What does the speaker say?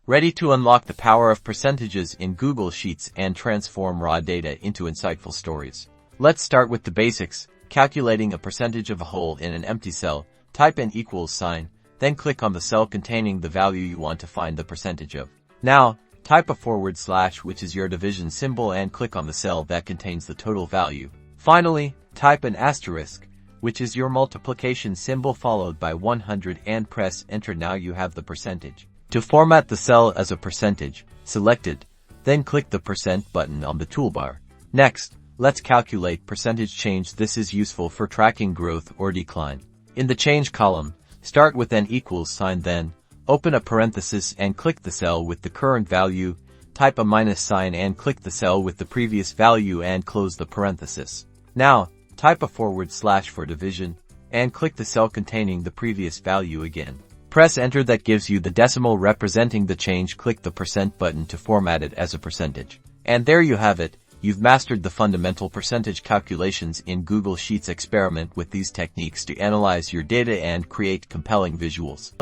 Ready to unlock the power of percentages in Google Sheets and transform raw data into insightful stories. Let's start with the basics, calculating a percentage of a whole in an empty cell. Type an equals sign, then click on the cell containing the value you want to find the percentage of. Now, type a /, which is your division symbol, and click on the cell that contains the total value. Finally, type an asterisk, which is your multiplication symbol followed by 100, and press enter. Now you have the percentage. To format the cell as a percentage, select it, then click the % button on the toolbar. Next, let's calculate percentage change. This is useful for tracking growth or decline. In the change column, start with an equals sign, then open a parenthesis and click the cell with the current value, type a minus sign and click the cell with the previous value and close the parenthesis. Now, type a / for division, and click the cell containing the previous value again. Press enter. That gives you the decimal representing the change. Click the % button to format it as a percentage. And there you have it. You've mastered the fundamental percentage calculations in Google Sheets. Experiment with these techniques to analyze your data and create compelling visuals.